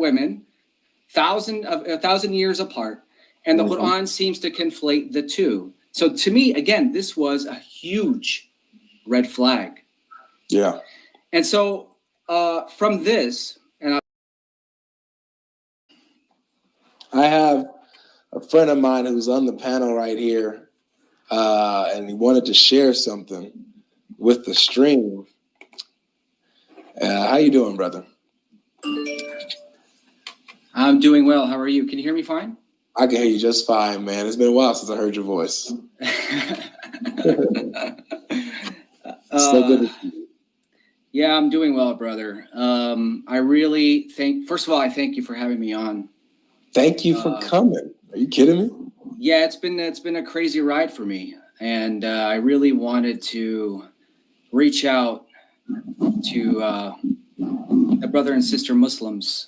women, a thousand years apart, and the Quran seems to conflate the two. So to me, again, this was a huge red flag. Yeah. And so from this, and I have a friend of mine who's on the panel right here, and he wanted to share something with the stream. How you doing, brother? I'm doing well. How are you? Can you hear me fine? I can hear you just fine, man. It's been a while since I heard your voice. So good to see you. Yeah, I'm doing well, brother. I really first of all, I thank you for having me on. Thank you for coming. Are you kidding me? Yeah, it's been a crazy ride for me, and I really wanted to reach out to the brother and sister Muslims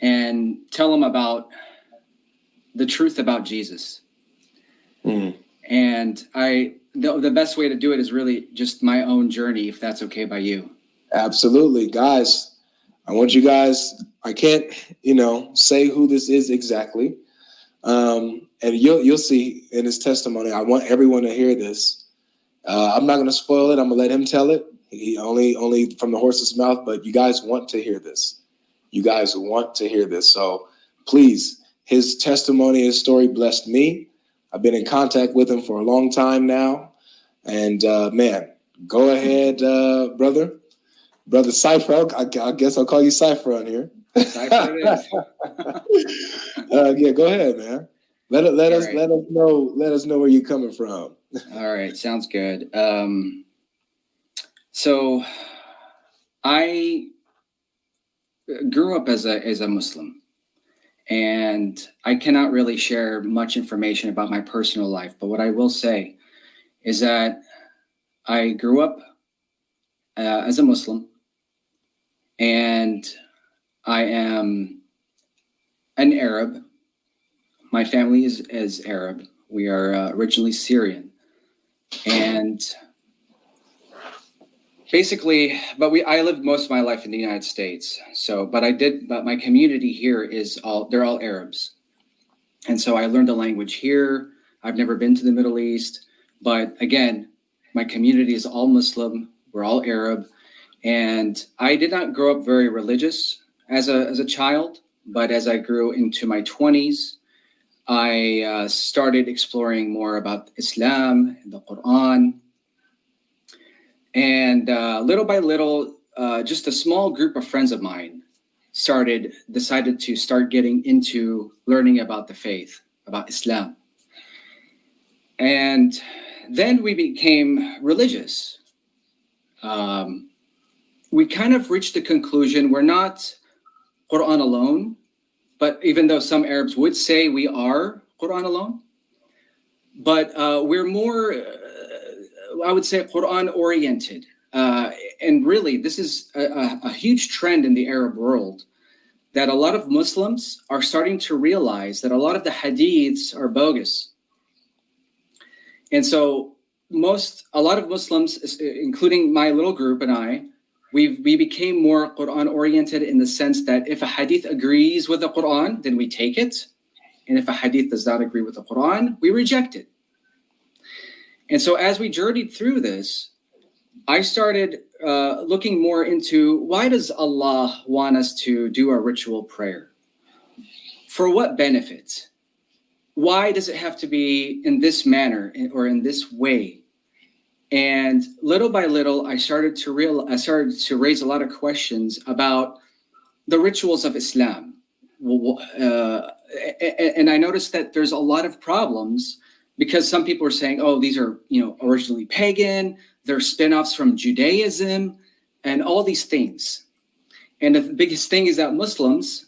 and tell them about the truth about Jesus. And the best way to do it is really just my own journey, if that's okay by you. Absolutely. Guys, I want you guys, I can't, say who this is exactly. And you'll see in his testimony. I want everyone to hear this. I'm not going to spoil it. I'm going to let him tell it. He only from the horse's mouth, but you guys want to hear this. You guys want to hear this. So please, his testimony, his story blessed me. I've been in contact with him for a long time now. And man, go ahead, brother. Brother Cypher, I guess I'll call you Cypher on here. Cypher it is. Yeah, go ahead, man. Let us know where you're coming from. All right, sounds good. So I grew up as a Muslim, and I cannot really share much information about my personal life, but what I will say is that I grew up as a Muslim, and I am an Arab. My family is Arab. We are originally Syrian, and basically, I lived most of my life in the United States. So, but my community here they're all Arabs. And so I learned the language here. I've never been to the Middle East, but again, my community is all Muslim. We're all Arab. And I did not grow up very religious as a child, but as I grew into my 20s, I started exploring more about Islam and the Quran. And little by little, just a small group of friends of mine decided to start getting into learning about the faith, about Islam. And then we became religious. We kind of reached the conclusion we're not Quran alone, but even though some Arabs would say we are Quran alone, but we're more, I would say, Quran oriented. And really, this is a huge trend in the Arab world, that a lot of Muslims are starting to realize that a lot of the hadiths are bogus. And so a lot of Muslims, including my little group and I, we became more Quran oriented in the sense that if a hadith agrees with the Quran, then we take it. And if a hadith does not agree with the Quran, we reject it. And so as we journeyed through this, I started looking more into, why does Allah want us to do a ritual prayer? For what benefit? Why does it have to be in this manner or in this way? And little by little, I started to raise a lot of questions about the rituals of Islam. And I noticed that there's a lot of problems, because some people are saying, oh, these are, originally pagan, they're spin-offs from Judaism, and all these things. And the biggest thing is that Muslims,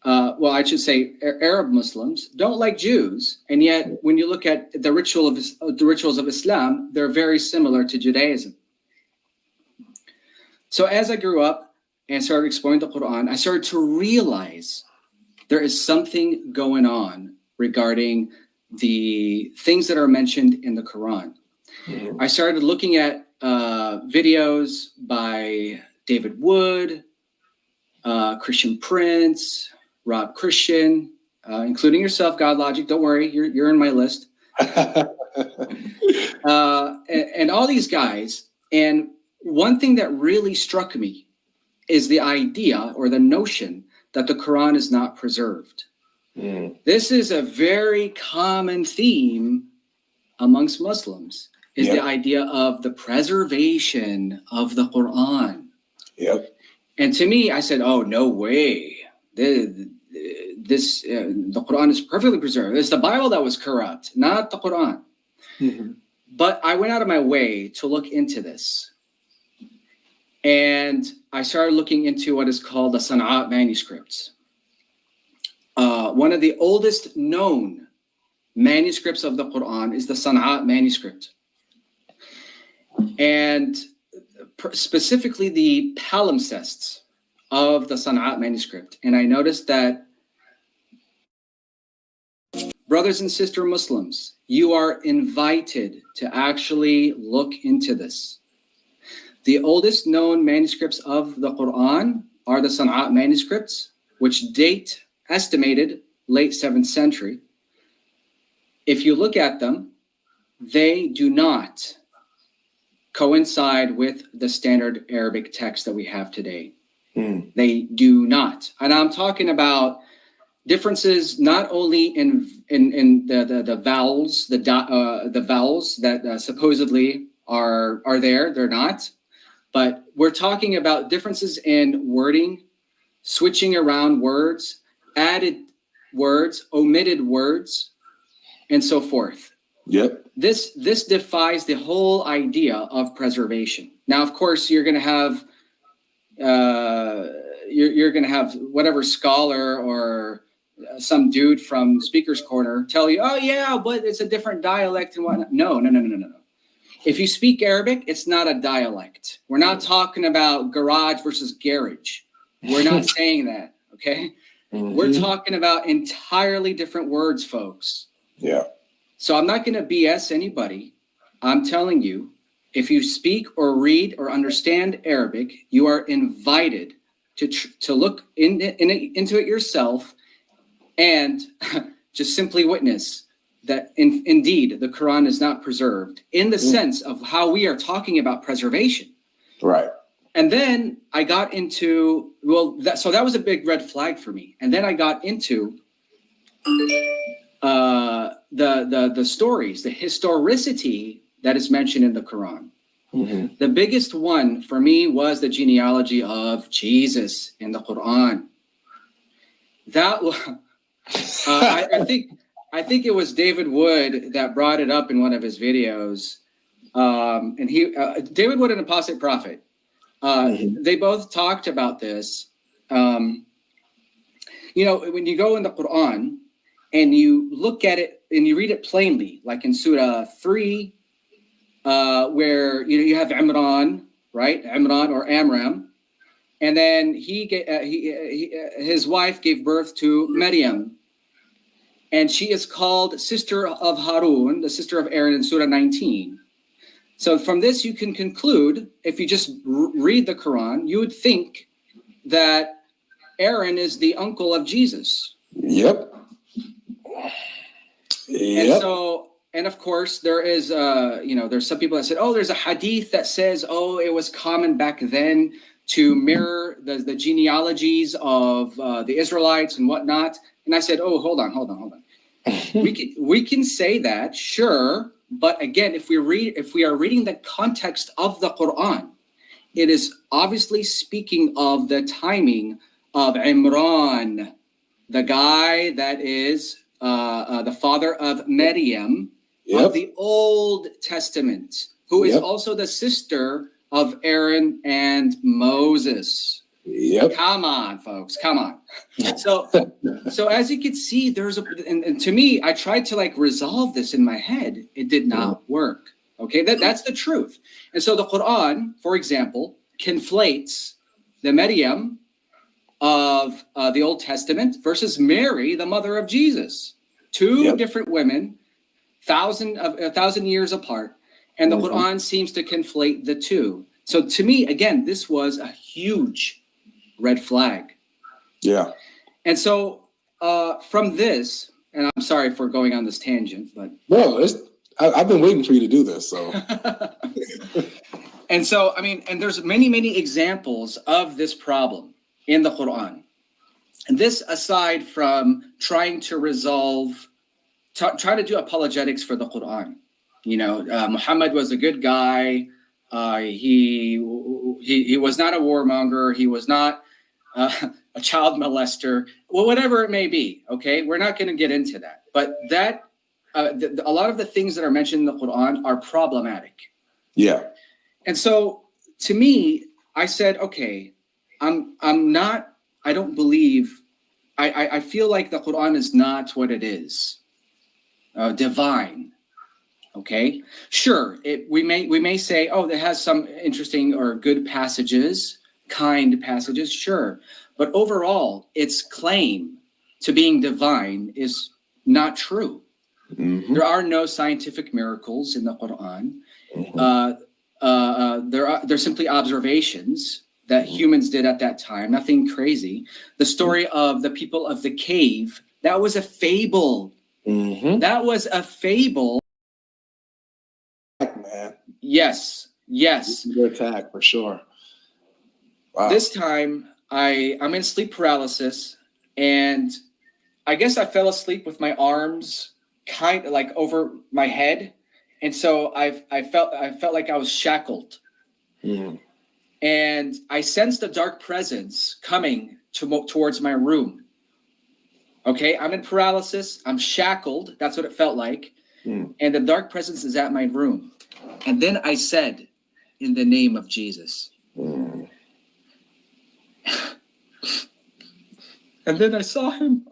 I should say Arab Muslims, don't like Jews. And yet, when you look at the rituals of Islam, they're very similar to Judaism. So as I grew up and started exploring the Quran, I started to realize there is something going on regarding the things that are mentioned in the Quran. I started looking at videos by David Wood, Christian Prince, Rob Christian, including yourself, God Logic. Don't worry, you're in my list. And all these guys. And one thing that really struck me is the idea or the notion that the Quran is not preserved. This is a very common theme amongst Muslims, is the idea of the preservation of the Quran. And to me, I said, oh, no way. The Quran is perfectly preserved. It's the Bible that was corrupt, not the Quran. But I went out of my way to look into this. And I started looking into what is called the Sana'a manuscripts. One of the oldest known manuscripts of the Quran is the Sana'a manuscript. And specifically the palimpsests of the Sana'a manuscript. And I noticed that, brothers and sister Muslims, you are invited to actually look into this. The oldest known manuscripts of the Quran are the Sana'a manuscripts, which date estimated late 7th century. If you look at them, they do not coincide with the standard Arabic text that we have today. They do not. And I'm talking about differences not only in the vowels, the vowels that supposedly are there, they're not. But we're talking about differences in wording, switching around words, added words, omitted words, and so forth. This defies the whole idea of preservation. Now, of course, you're going to have you're going to have whatever scholar or some dude from Speaker's Corner tell you, oh yeah, but it's a different dialect and whatnot. No. If you speak Arabic, it's not a dialect. We're not talking about garage versus garage. We're not saying that, okay? We're talking about entirely different words, folks. So I'm not going to BS anybody. I'm telling you, if you speak or read or understand Arabic, you are invited to look into it yourself and just simply witness that indeed the Quran is not preserved in the sense of how we are talking about preservation. And then I got into, so that was a big red flag for me. And then I got into the stories, the historicity that is mentioned in the Quran. The biggest one for me was the genealogy of Jesus in the Quran. That I think it was David Wood that brought it up in one of his videos. And David Wood and Apostate Prophet, they both talked about this. When you go in the Quran and you look at it and you read it plainly, like in Surah 3, where you have Imran, right? Imran or Amram, and then his wife gave birth to Maryam, and she is called sister of Harun, the sister of Aaron in Surah 19. So from this, you can conclude, if you just read the Quran, you would think that Aaron is the uncle of Jesus. And of course, there is, there's some people that said, oh, there's a hadith that says, oh, it was common back then to mirror the genealogies of the Israelites and whatnot. And I said, oh, hold on. we can say that, sure. But again, if we are reading the context of the Quran, it is obviously speaking of the timing of Imran, the guy that is the father of Maryam of the Old Testament, who is also the sister of Aaron and Moses. Come on, folks. Come on. So as you can see, and to me, I tried to resolve this in my head. It did not work. Okay, that's the truth. And so the Quran, for example, conflates the Maryam of the Old Testament versus Mary, the mother of Jesus. Two different women, 1,000 years apart, and the Quran seems to conflate the two. So to me, again, this was a huge red flag. Yeah. And so from this, and I'm sorry for going on this tangent, but No, I've been waiting for you to do this. So, and so, I mean, and there's many, many examples of this problem in the Quran. And this aside from trying to try to do apologetics for the Quran. You know, Muhammad was a good guy. He was not a warmonger. He was not a child molester. Well, whatever it may be. Okay, we're not going to get into that. But that a lot of the things that are mentioned in the Quran are problematic. yeah. And so, to me, I said, okay, I'm not. I don't believe. I feel like the Quran is not what it is. Divine. Okay, sure. We may say, oh, it has some interesting or good passages, kind passages, sure. But overall, its claim to being divine is not true. Mm-hmm. There are no scientific miracles in the Quran. Mm-hmm. They're simply observations that humans did at that time. Nothing crazy. The story of the people of the cave, that was a fable. Mm-hmm. That was a fable. Man, Yes. under attack for sure. Wow. This time I'm in sleep paralysis, and I guess I fell asleep with my arms kind of like over my head, and so I felt like I was shackled, and I sensed a dark presence coming towards my room. Okay, I'm in paralysis. I'm shackled. That's what it felt like, and the dark presence is at my room. And then I said, in the name of Jesus. And then I saw him.